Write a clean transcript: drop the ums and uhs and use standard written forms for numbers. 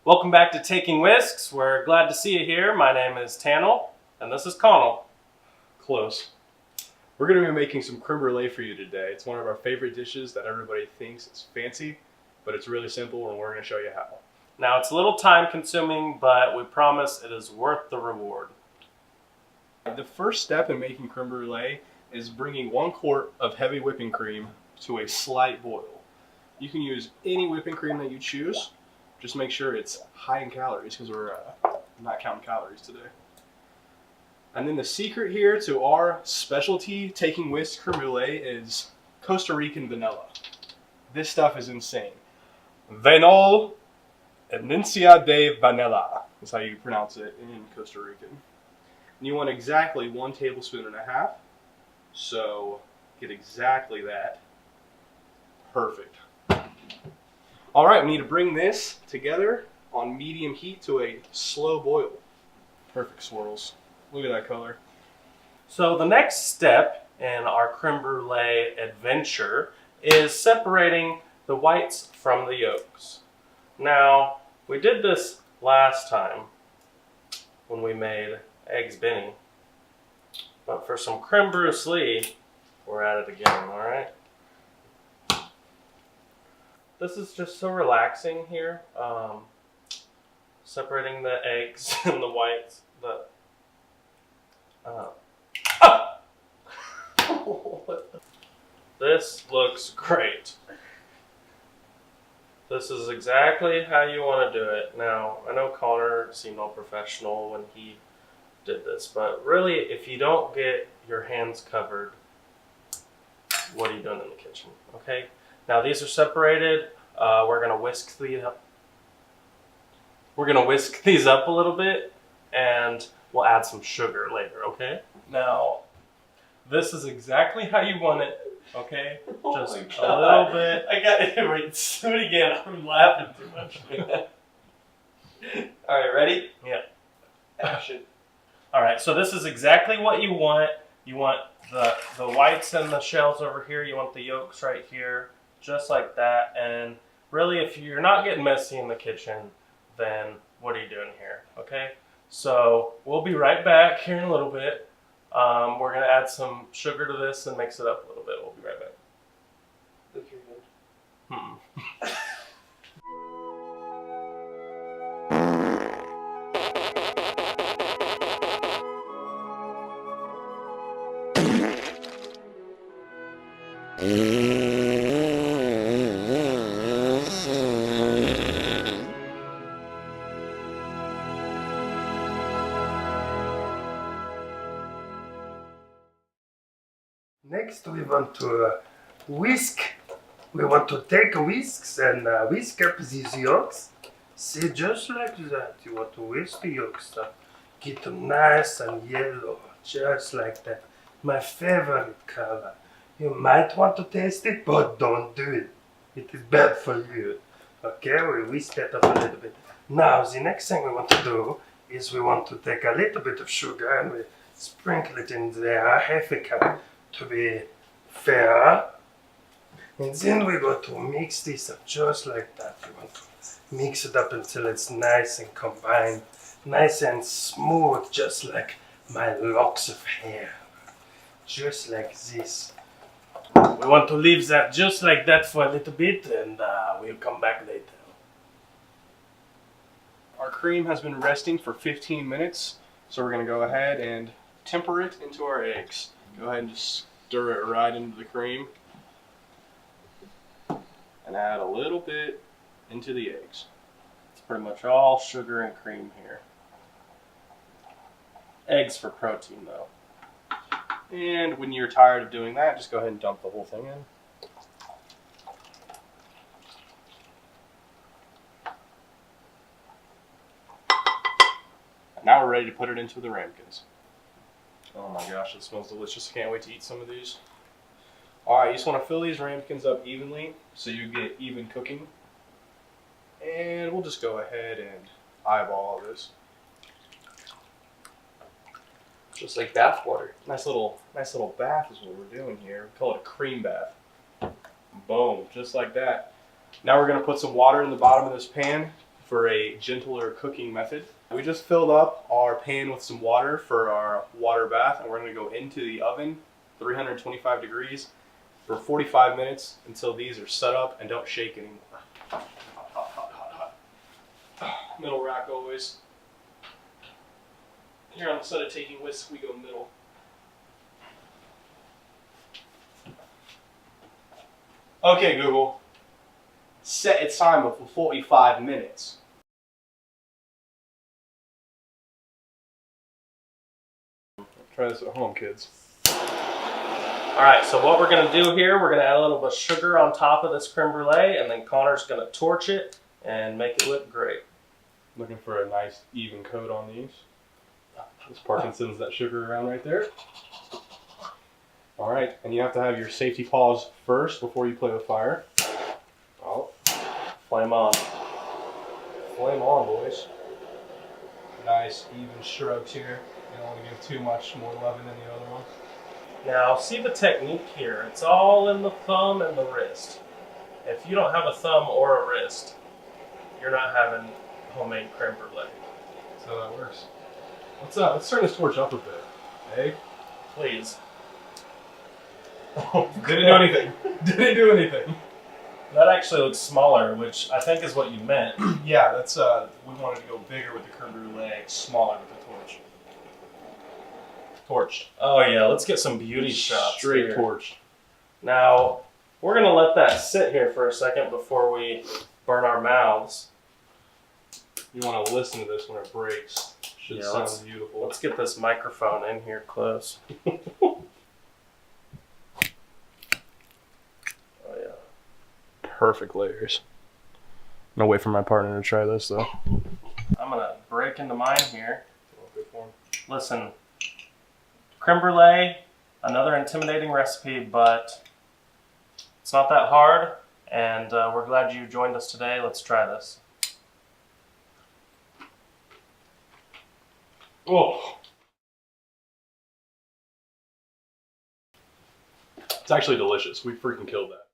Welcome back to Taking Whisks. We're glad to see you here. My name is Tannel, and this is Connell. Close. We're going to be making some creme brulee for you today. It's one of our favorite dishes that everybody thinks is fancy, but it's really simple, and we're going to show you how. Now, it's a little time consuming, but we promise it is worth the reward. The first step in making creme brulee is bringing 1 quart of heavy whipping cream to a slight boil. You can use any whipping cream that you choose. Just make sure it's high in calories because we're not counting calories today. And then the secret here to our specialty Taking Whisks creme brulee is Costa Rican vanilla. This stuff is insane. Vanol Esencia de Vanilla is how you pronounce it in Costa Rican. And you want exactly 1 tablespoon and a half. So get exactly that. Perfect. All right, we need to bring this together on medium heat to a slow boil. Perfect swirls. Look at that color. So the next step in our creme brulee adventure is separating the whites from the yolks. Now, we did this last time when we made eggs Benny, but for some creme brulee, we're at it again, all right? This is just so relaxing here, separating the eggs and the whites. This looks great. This is exactly how you want to do it. Now, I know Connor seemed all professional when he did this, but really, if you don't get your hands covered, what are you doing in the kitchen, okay? Now these are separated. We're gonna whisk these up. We're gonna whisk these up a little bit, and we'll add some sugar later. Okay? Now, this is exactly how you want it. Okay? Just a little bit. I got it. Wait, do it again. I'm laughing too much. All right, ready? Yeah. Action. All right. So this is exactly what you want. You want the whites and the shells over here. You want the yolks right here. Just like that. And really, if you're not getting messy in the kitchen, then what are you doing here? Okay, so we'll be right back here in a little bit. We're going to add some sugar to this and mix it up a little bit. We'll be right back. Look your hand. Next, we want to whisk. We want to take whisks and whisk up these yolks. See, just like that. You want to whisk the yolks up. Get them nice and yellow, just like that. My favorite color. You might want to taste it, but don't do it. It is bad for you. Okay, we whisk that up a little bit. Now, the next thing we want to do is we want to take a little bit of sugar and we sprinkle it in there, half a cup, to be fair. And then we go to mix this up just like that. We want to mix it up until it's nice and combined, nice and smooth, just like my locks of hair. Just like this. We want to leave that just like that for a little bit, and we'll come back later. Our cream has been resting for 15 minutes, so we're going to go ahead and temper it into our eggs. Go ahead and just stir it right into the cream and add a little bit into the eggs. It's pretty much all sugar and cream here. Eggs for protein, though. And when you're tired of doing that, just go ahead and dump the whole thing in. And now we're ready to put it into the ramekins. Oh my gosh, it smells delicious. I can't wait to eat some of these. Alright, you just want to fill these ramekins up evenly so you get even cooking. And we'll just go ahead and eyeball this. Just like bath water. Nice little bath is what we're doing here. We call it a cream bath. Boom, just like that. Now we're going to put some water in the bottom of this pan for a gentler cooking method. We just filled up our pan with some water for our water bath, and we're going to go into the oven, 325 degrees, for 45 minutes until these are set up and don't shake anymore. Hot, hot, hot, hot, hot. Middle rack always. Here on the side of taking whisk, we go middle. Okay, Google. Set its timer for 45 minutes. Try this at home, kids. All right, so what we're gonna do here, we're gonna add a little bit of sugar on top of this creme brulee, and then Connor's gonna torch it and make it look great. Looking for a nice even coat on these. This Parkinson's that sugar around right there. All right, and you have to have your safety paws first before you play with fire. Oh, flame on. Flame on, boys. Nice even strokes here. You don't want to give too much more leaven than the other one. Now, see the technique here. It's all in the thumb and the wrist. If you don't have a thumb or a wrist, you're not having homemade creme brulee. So that works. Let's turn this torch up a bit. Hey? Please. Didn't do anything. Didn't do anything. That actually looks smaller, which I think is what you meant. Yeah, that's we wanted to go bigger with the creme brulee, smaller with the torch. Torched. Oh yeah, let's get some beauty shots. Straight here. torched. Now, we're gonna let that sit here for a second before we burn our mouths. You want to listen to this when it breaks. Should sound beautiful. Let's get this microphone in here close. Oh yeah. Perfect layers. I'm gonna wait for my partner to try this though. I'm gonna break into mine here. Listen, creme brulee, another intimidating recipe, but it's not that hard, and we're glad you joined us today. Let's try this. Oh. It's actually delicious. We freaking killed that.